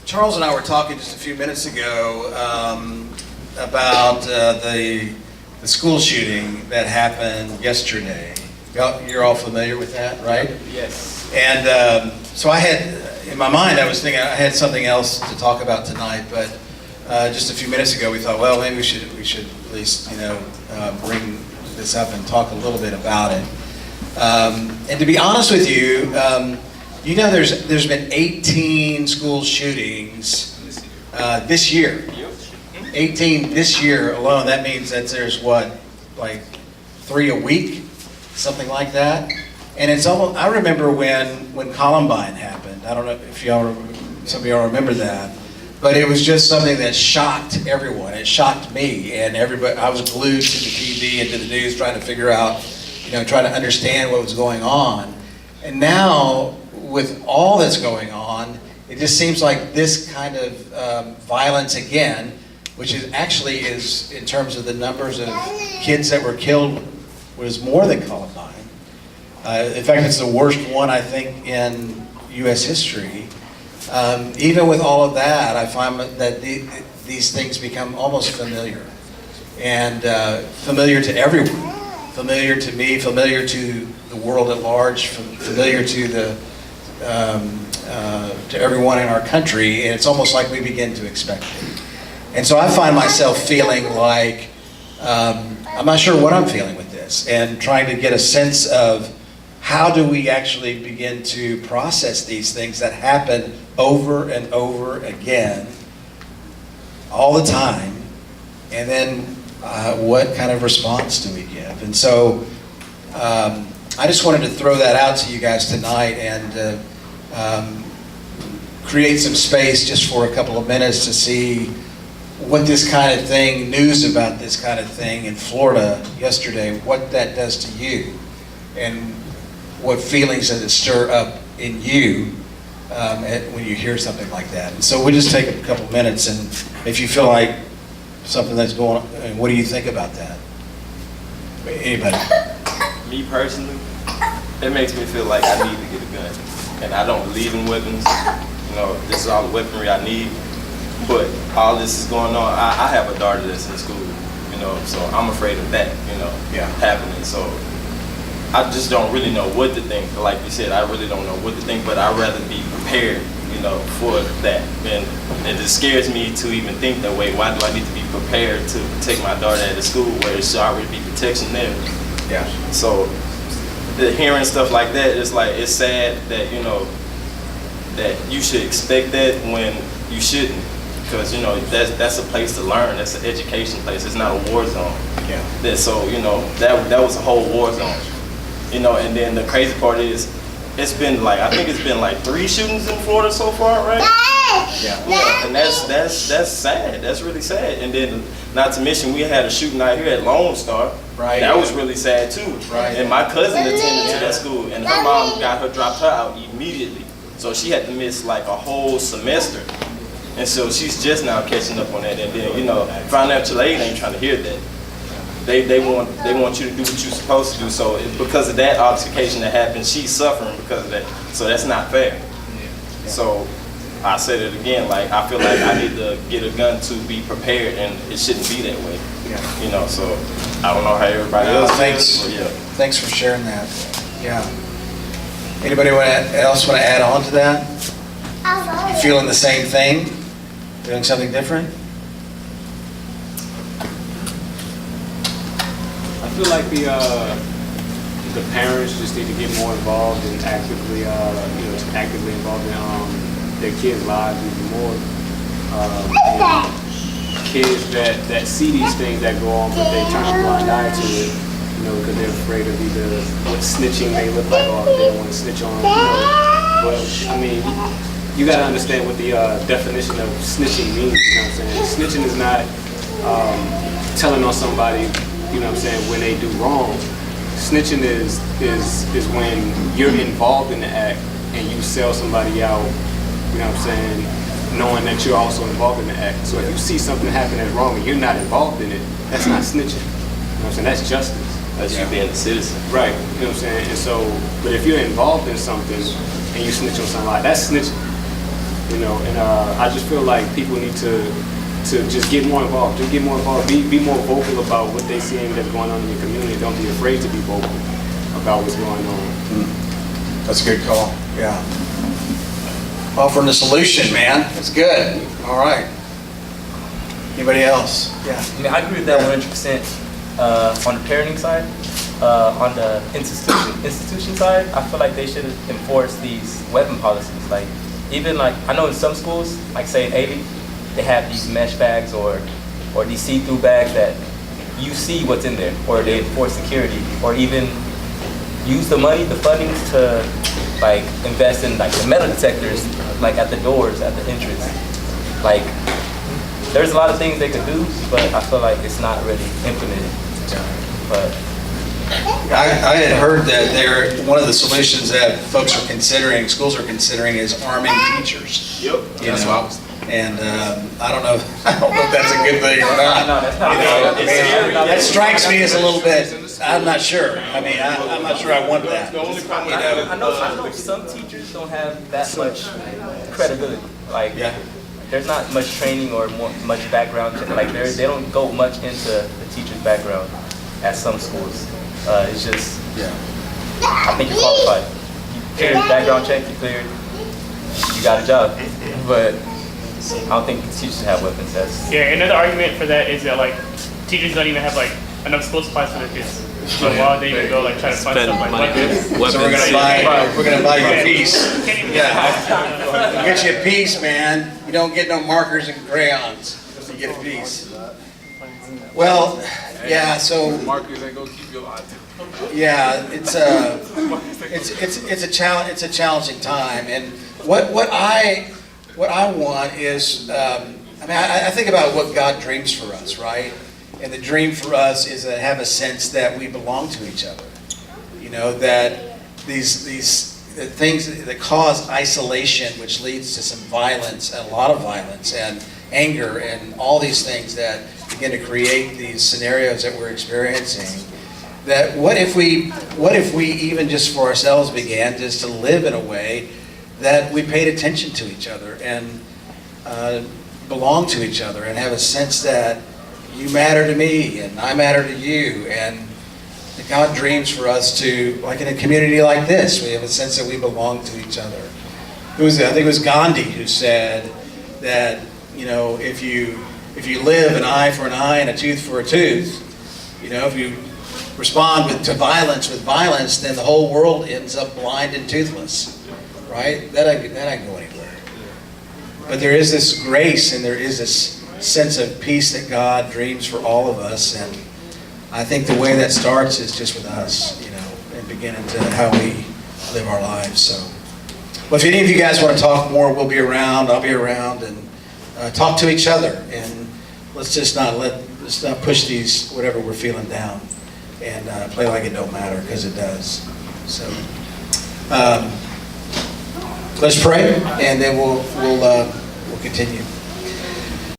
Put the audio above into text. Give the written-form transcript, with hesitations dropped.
Charles and I were talking just a few minutes ago about the school shooting that happened yesterday. You're all familiar with that, right? Yes. And so I had, in my mind, I was thinking I had something else to talk about tonight, but just a few minutes ago we thought, well, maybe we should at least, bring this up and talk a little bit about it. And to be honest with you, there's been 18 school shootings this year. 18 this year alone. That means that there's what, like 3 a week, something like that. And it's almost. I remember when Columbine happened. I don't know if some of y'all remember that, but it was just something that shocked everyone. It shocked me and everybody. I was glued to the TV and to the news, trying to figure out, trying to understand what was going on. And now, with all that's going on, it just seems like this kind of violence again, which is in terms of the numbers of kids that were killed, was more than Columbine. In fact, it's the worst one, I think, in U.S. history. Even with all of that, I find that these things become almost familiar. And familiar to everyone. Familiar to me, familiar to the world at large, familiar to to everyone in our country, and it's almost like we begin to expect it. And so I find myself feeling like I'm not sure what I'm feeling with this, and trying to get a sense of how do we actually begin to process these things that happen over and over again, all the time, and then what kind of response do we give? And so I just wanted to throw that out to you guys tonight and create some space just for a couple of minutes to see what this kind of thing, news about this kind of thing in Florida yesterday, what that does to you, and what feelings does it stir up in you when you hear something like that. And so we'll just take a couple minutes, and if you feel like something that's going on, what do you think about that? Anybody? Me personally, it makes me feel like I need to get a gun. And I don't believe in weapons. This is all the weaponry I need. But all this is going on. I have a daughter that's in school, so I'm afraid of that, happening. So I just don't really know what to think. Like you said, I really don't know what to think, but I'd rather be prepared, for that. And it just scares me to even think that way. Why do I need to be prepared to take my daughter out of school where there should already be protection there? Yeah. So hearing stuff like that, it's sad that, that you should expect that when you shouldn't. Because, that's a place to learn. That's an education place. It's not a war zone. Yeah. So, that was a whole war zone. And then the crazy part is, I think it's been 3 shootings in Florida so far, right? Yeah. And that's sad. That's really sad. And then, not to mention, we had a shooting out here at Lone Star. Right. That was really sad too. Right. And my cousin attended to that school, and her mom dropped her out immediately. So she had to miss a whole semester. And so she's just now catching up on that. And then, financial aid ain't trying to hear that. They want you to do what you're supposed to do. So because of that altercation that happened, she's suffering because of that. So that's not fair. Yeah. So I said it again, I feel like I need to get a gun to be prepared, and it shouldn't be that way. Yeah. So I don't know how everybody else feels. Yeah. Thanks for sharing that. Yeah. Anybody else want to add on to that? You feeling the same thing? Doing something different? I feel like the parents just need to get more involved and actively involved in their kids' lives even more. And kids that see these things that go on, but they turn a blind eye to it, because they're afraid of either what snitching may look like, or they don't want to snitch on. But I mean, you got to understand what the definition of snitching means. You know what I'm saying? Snitching is not telling on somebody, when they do wrong. Snitching is when you're involved in the act and you sell somebody out, knowing that you're also involved in the act. So if you see something happen that's wrong and you're not involved in it, that's not snitching. That's justice. That's you being a citizen. Right. And so, but if you're involved in something and you snitch on somebody, that's snitching. you know. And I just feel like people need to just get more involved. Just get more involved. Be more vocal about what they seeing that's going on in the community. Don't be afraid to be vocal about what's going on. That's a good call. Yeah. Offering the solution, man. That's good. All right. Anybody else? Yeah. I mean, I agree with that 100%. On the parenting side, on the institution side, I feel like they should enforce these weapon policies. Like, even like, I know in some schools, like say in Avy, they have these mesh bags or these see-through bags that you see what's in there, or they enforce security, or even use the money, the funding to like invest in like the metal detectors, like at the doors, at the entrance. Like, there's a lot of things they could do, but I feel like it's not really implemented. But I had heard that one of the solutions that folks are considering, schools are considering, is arming teachers. Yep. That's what I was. And I don't know if that's a good thing or not. no, that's not. That strikes me as a little bit. I'm not sure. I mean, I'm not sure I want that. I know some teachers don't have that much credibility. Like, there's not much training or much background. Like, they don't go much into the teacher's background at some schools. It's just, I think you're qualified. You cleared the background check, you cleared, you got a job. But I don't think teachers should have weapons. Yeah, another argument for that is that like teachers don't even have like enough school supplies for their kids. So why would they even go like try to fund stuff like weapons? So we're gonna buy you a piece. Yeah, get you a piece, man. You don't get no markers and crayons. You get a piece. Well, yeah. So markers ain't gonna keep your eye. yeah, it's a challenge. It's a challenging time, and what I want is, I think about what God dreams for us, right? And the dream for us is to have a sense that we belong to each other. You know, that these things that cause isolation, which leads to some violence, a lot of violence, and anger, and all these things that begin to create these scenarios that we're experiencing. That what if we even just for ourselves began just to live in a way that we paid attention to each other and belong to each other and have a sense that you matter to me and I matter to you, and that God dreams for us to, like in a community like this, we have a sense that we belong to each other. I think it was Gandhi who said that, you know, if you live an eye for an eye and a tooth for a tooth, you know, if you respond to violence with violence, then the whole world ends up blind and toothless, right? That ain't go anywhere. But there is this grace and there is this sense of peace that God dreams for all of us, and I think the way that starts is just with us, you know, and beginning to how we live our lives. So, well, if any of you guys want to talk more, we'll be around. I'll be around, and talk to each other, and let's not push these whatever we're feeling down, and play like it don't matter, because it does. So, let's pray, and then we'll continue.